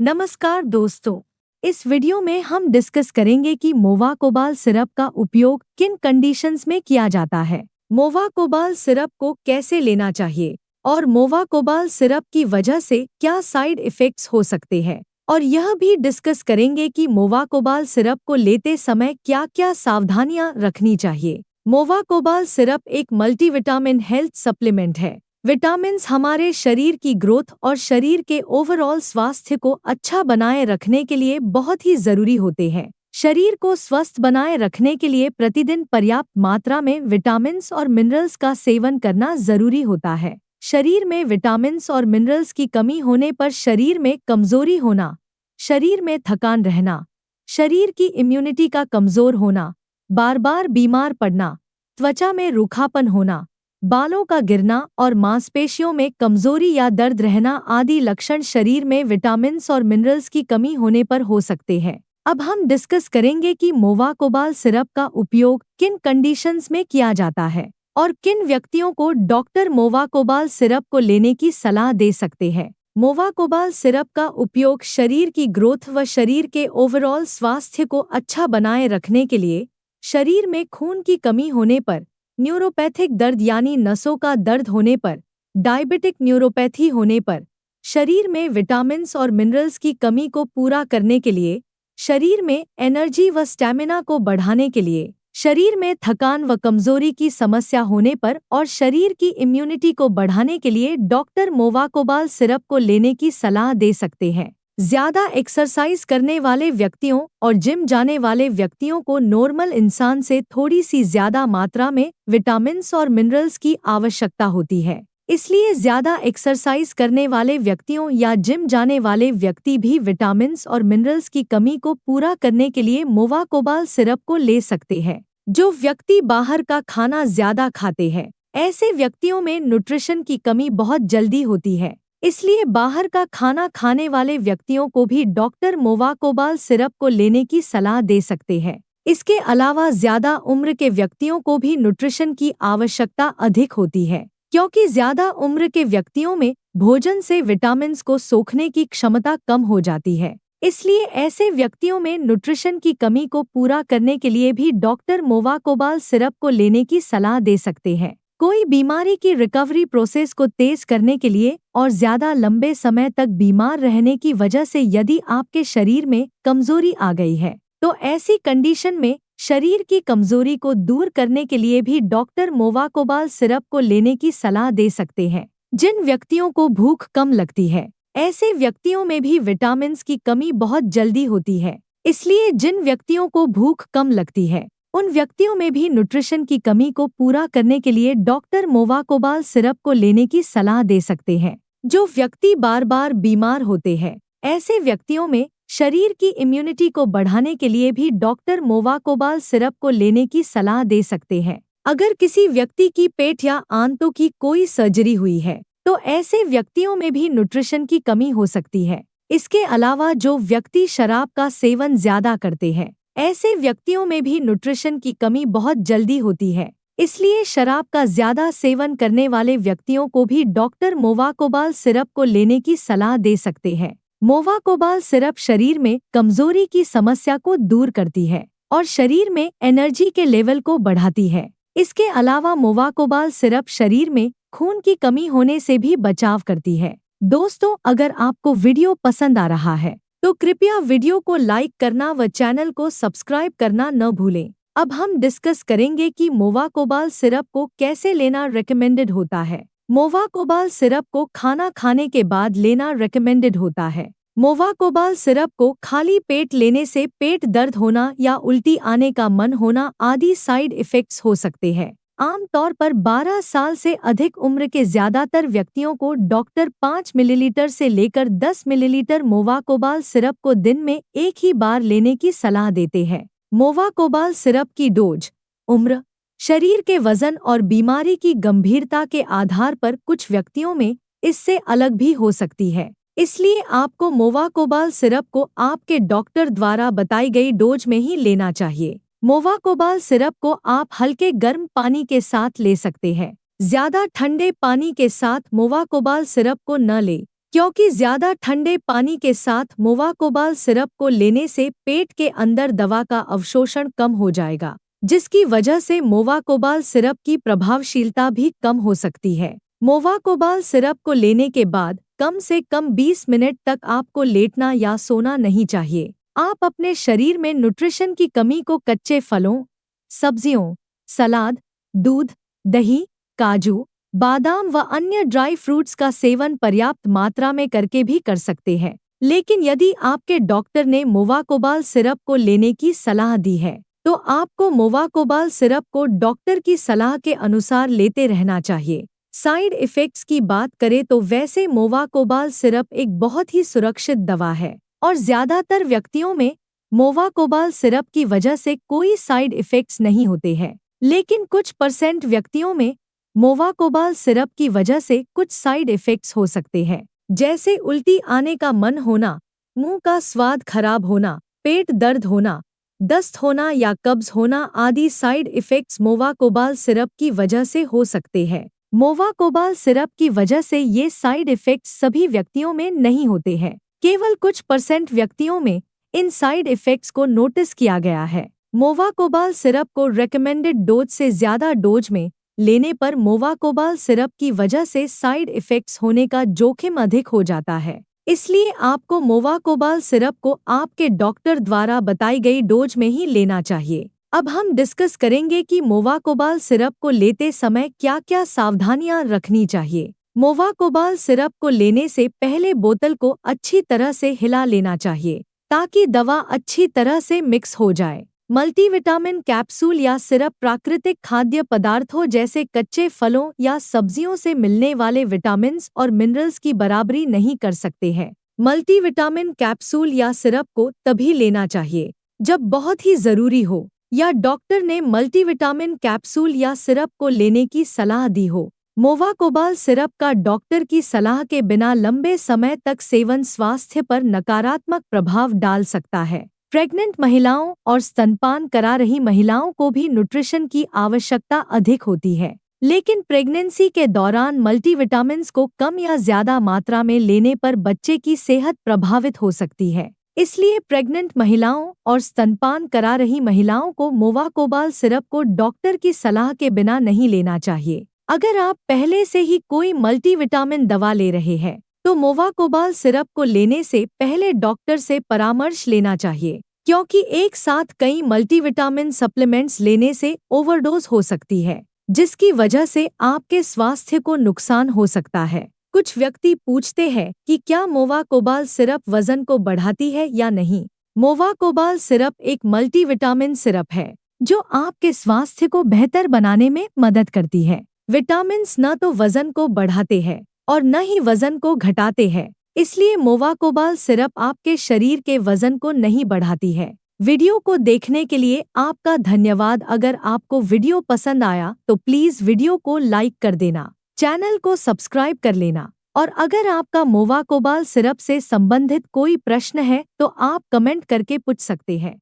नमस्कार दोस्तों। इस वीडियो में हम डिस्कस करेंगे कि मोवाकोबाल सिरप का उपयोग किन कंडीशंस में किया जाता है, मोवाकोबाल सिरप को कैसे लेना चाहिए और मोवाकोबाल सिरप की वजह से क्या साइड इफ़ेक्ट्स हो सकते हैं। और यह भी डिस्कस करेंगे कि मोवाकोबाल सिरप को लेते समय क्या-क्या सावधानियां रखनी चाहिए। मोवाकोबाल सिरप एक मल्टीविटामिन हेल्थ सप्लीमेंट है। विटामिन्स हमारे शरीर की ग्रोथ और शरीर के ओवरऑल स्वास्थ्य को अच्छा बनाए रखने के लिए बहुत ही जरूरी होते हैं। शरीर को स्वस्थ बनाए रखने के लिए प्रतिदिन पर्याप्त मात्रा में विटामिन्स और मिनरल्स का सेवन करना जरूरी होता है। शरीर में विटामिन्स और मिनरल्स की कमी होने पर शरीर में कमजोरी होना, शरीर में थकान रहना, शरीर की इम्यूनिटी का कमजोर होना, बार बार बीमार पड़ना, त्वचा में रूखापन होना, बालों का गिरना और मांसपेशियों में कमजोरी या दर्द रहना आदि लक्षण शरीर में विटामिन्स और मिनरल्स की कमी होने पर हो सकते हैं। अब हम डिस्कस करेंगे कि मोवाकोबाल सिरप का उपयोग किन कंडीशंस में किया जाता है और किन व्यक्तियों को डॉक्टर मोवाकोबाल सिरप को लेने की सलाह दे सकते हैं। मोवाकोबाल सिरप का उपयोग शरीर की ग्रोथ व शरीर के ओवरऑल स्वास्थ्य को अच्छा बनाए रखने के लिए, शरीर में खून की कमी होने पर, न्यूरोपैथिक दर्द यानी नसों का दर्द होने पर, डायबिटिक न्यूरोपैथी होने पर, शरीर में विटामिन्स और मिनरल्स की कमी को पूरा करने के लिए, शरीर में एनर्जी व स्टैमिना को बढ़ाने के लिए, शरीर में थकान व कमजोरी की समस्या होने पर और शरीर की इम्यूनिटी को बढ़ाने के लिए डॉक्टर मोवाकोबाल सिरप को लेने की सलाह दे सकते हैं। ज्यादा एक्सरसाइज करने वाले व्यक्तियों और जिम जाने वाले व्यक्तियों को नॉर्मल इंसान से थोड़ी सी ज्यादा मात्रा में विटामिन्स और मिनरल्स की आवश्यकता होती है। इसलिए ज्यादा एक्सरसाइज करने वाले व्यक्तियों या जिम जाने वाले व्यक्ति भी विटामिन्स और मिनरल्स की कमी को पूरा करने के लिए मोवाकोबाल सिरप को ले सकते हैं। जो व्यक्ति बाहर का खाना ज्यादा खाते हैं, ऐसे व्यक्तियों में न्यूट्रिशन की कमी बहुत जल्दी होती है। इसलिए बाहर का खाना खाने वाले व्यक्तियों को भी डॉक्टर मोवाकोबाल सिरप को लेने की सलाह दे सकते हैं। इसके अलावा ज्यादा उम्र के व्यक्तियों को भी न्यूट्रिशन की आवश्यकता अधिक होती है, क्योंकि ज्यादा उम्र के व्यक्तियों में भोजन से विटामिन्स को सोखने की क्षमता कम हो जाती है। इसलिए ऐसे व्यक्तियों में न्यूट्रिशन की कमी को पूरा करने के लिए भी डॉक्टर मोवाकोबाल सिरप को लेने की सलाह दे सकते हैं। कोई बीमारी की रिकवरी प्रोसेस को तेज करने के लिए और ज्यादा लंबे समय तक बीमार रहने की वजह से यदि आपके शरीर में कमजोरी आ गई है, तो ऐसी कंडीशन में शरीर की कमजोरी को दूर करने के लिए भी डॉक्टर मोवाकोबाल सिरप को लेने की सलाह दे सकते हैं। जिन व्यक्तियों को भूख कम लगती है, ऐसे व्यक्तियों में भी विटामिन्स की कमी बहुत जल्दी होती है। इसलिए जिन व्यक्तियों को भूख कम लगती है, उन व्यक्तियों में भी न्यूट्रिशन की कमी को पूरा करने के लिए डॉक्टर मोवाकोबाल सिरप को लेने की सलाह दे सकते हैं। जो व्यक्ति बार बार बीमार होते हैं, ऐसे व्यक्तियों में शरीर की इम्यूनिटी को बढ़ाने के लिए भी डॉक्टर मोवाकोबाल सिरप को लेने की सलाह दे सकते हैं। अगर किसी व्यक्ति की पेट या आंतों की कोई सर्जरी हुई है, तो ऐसे व्यक्तियों में भी न्यूट्रिशन की कमी हो सकती है। इसके अलावा जो व्यक्ति शराब का सेवन ज्यादा करते हैं, ऐसे व्यक्तियों में भी न्यूट्रिशन की कमी बहुत जल्दी होती है। इसलिए शराब का ज्यादा सेवन करने वाले व्यक्तियों को भी डॉक्टर मोवाकोबाल सिरप को लेने की सलाह दे सकते हैं। मोवाकोबाल सिरप शरीर में कमजोरी की समस्या को दूर करती है और शरीर में एनर्जी के लेवल को बढ़ाती है। इसके अलावा मोवाकोबाल सिरप शरीर में खून की कमी होने से भी बचाव करती है। दोस्तों, अगर आपको वीडियो पसंद आ रहा है तो कृपया वीडियो को लाइक करना व चैनल को सब्सक्राइब करना न भूलें। अब हम डिस्कस करेंगे कि मोवाकोबाल सिरप को कैसे लेना रेकमेंडेड होता है। मोवाकोबाल सिरप को खाना खाने के बाद लेना रेकमेंडेड होता है। मोवाकोबाल सिरप को खाली पेट लेने से पेट दर्द होना या उल्टी आने का मन होना आदि साइड इफ़ेक्ट्स हो सकते हैं। आमतौर पर 12 साल से अधिक उम्र के ज्यादातर व्यक्तियों को डॉक्टर 5 मिलीलीटर से लेकर 10 मिलीलीटर मोवाकोबाल सिरप को दिन में एक ही बार लेने की सलाह देते हैं। मोवाकोबाल सिरप की डोज उम्र, शरीर के वजन और बीमारी की गंभीरता के आधार पर कुछ व्यक्तियों में इससे अलग भी हो सकती है। इसलिए आपको मोवाकोबाल सिरप को आपके डॉक्टर द्वारा बताई गई डोज में ही लेना चाहिए। मोवाकोबाल सिरप को आप हल्के गर्म पानी के साथ ले सकते हैं। ज्यादा ठंडे पानी के साथ मोवाकोबाल सिरप को न लें, क्योंकि ज्यादा ठंडे पानी के साथ मोवाकोबाल सिरप को लेने से पेट के अंदर दवा का अवशोषण कम हो जाएगा, जिसकी वजह से मोवाकोबाल सिरप की प्रभावशीलता भी कम हो सकती है। मोवाकोबाल सिरप को लेने के बाद कम से कम 20 मिनट तक आपको लेटना या सोना नहीं चाहिए। आप अपने शरीर में न्यूट्रिशन की कमी को कच्चे फलों, सब्जियों, सलाद, दूध, दही, काजू, बादाम व अन्य ड्राई फ्रूट्स का सेवन पर्याप्त मात्रा में करके भी कर सकते हैं। लेकिन यदि आपके डॉक्टर ने मोवाकोबाल सिरप को लेने की सलाह दी है, तो आपको मोवाकोबाल सिरप को डॉक्टर की सलाह के अनुसार लेते रहना चाहिए। साइड इफ़ेक्ट्स की बात करें तो वैसे मोवाकोबाल सिरप एक बहुत ही सुरक्षित दवा है और ज़्यादातर व्यक्तियों में मोवाकोबाल सिरप की वजह से कोई साइड इफ़ेक्ट्स नहीं होते हैं। लेकिन कुछ % व्यक्तियों में मोवाकोबाल सिरप की वजह से कुछ साइड इफ़ेक्ट्स हो सकते हैं, जैसे उल्टी आने का मन होना, मुंह का स्वाद खराब होना, पेट दर्द होना, दस्त होना या कब्ज होना आदि साइड इफ़ेक्ट्स मोवाकोबाल सिरप की वजह से हो सकते हैं। मोवाकोबाल सिरप की वजह से ये साइड इफ़ेक्ट्स सभी व्यक्तियों में नहीं होते हैं, केवल कुछ % व्यक्तियों में इन साइड इफ़ेक्ट्स को नोटिस किया गया है। मोवाकोबाल सिरप को रेकमेंडेड डोज से ज़्यादा डोज में लेने पर मोवाकोबाल सिरप की वजह से साइड इफ़ेक्ट्स होने का जोखिम अधिक हो जाता है। इसलिए आपको मोवाकोबाल सिरप को आपके डॉक्टर द्वारा बताई गई डोज में ही लेना चाहिए। अब हम डिस्कस करेंगे कि मोवाकोबाल सिरप को लेते समय क्या-क्या सावधानियां रखनी चाहिए। मोवाकोबाल सिरप को लेने से पहले बोतल को अच्छी तरह से हिला लेना चाहिए ताकि दवा अच्छी तरह से मिक्स हो जाए। मल्टीविटामिन कैप्सूल या सिरप प्राकृतिक खाद्य पदार्थों जैसे कच्चे फलों या सब्जियों से मिलने वाले विटामिन्स और मिनरल्स की बराबरी नहीं कर सकते हैं। मल्टीविटामिन कैप्सूल या सिरप को तभी लेना चाहिए जब बहुत ही जरूरी हो या डॉक्टर ने मल्टीविटामिन कैप्सूल या सिरप को लेने की सलाह दी हो। मोवाकोबाल सिरप का डॉक्टर की सलाह के बिना लंबे समय तक सेवन स्वास्थ्य पर नकारात्मक प्रभाव डाल सकता है। प्रेग्नेंट महिलाओं और स्तनपान करा रही महिलाओं को भी न्यूट्रिशन की आवश्यकता अधिक होती है, लेकिन प्रेगनेंसी के दौरान मल्टीविटामिन्स को कम या ज्यादा मात्रा में लेने पर बच्चे की सेहत प्रभावित हो सकती है। इसलिए प्रेग्नेंट महिलाओं और स्तनपान करा रही महिलाओं को मोवाकोबाल सिरप को डॉक्टर की सलाह के बिना नहीं लेना चाहिए। अगर आप पहले से ही कोई मल्टीविटामिन दवा ले रहे हैं तो मोवाकोबाल सिरप को लेने से पहले डॉक्टर से परामर्श लेना चाहिए, क्योंकि एक साथ कई मल्टीविटामिन सप्लीमेंट्स लेने से ओवरडोज हो सकती है, जिसकी वजह से आपके स्वास्थ्य को नुकसान हो सकता है। कुछ व्यक्ति पूछते हैं कि क्या मोवाकोबाल सिरप वजन को बढ़ाती है या नहीं। मोवाकोबाल सिरप एक मल्टीविटामिन सिरप है जो आपके स्वास्थ्य को बेहतर बनाने में मदद करती है। विटामिन्स न तो वजन को बढ़ाते हैं और न ही वजन को घटाते हैं, इसलिए मोवाकोबाल सिरप आपके शरीर के वजन को नहीं बढ़ाती है। वीडियो को देखने के लिए आपका धन्यवाद। अगर आपको वीडियो पसंद आया तो प्लीज वीडियो को लाइक कर देना, चैनल को सब्सक्राइब कर लेना और अगर आपका मोवाकोबाल सिरप से संबंधित कोई प्रश्न है तो आप कमेंट करके पूछ सकते हैं।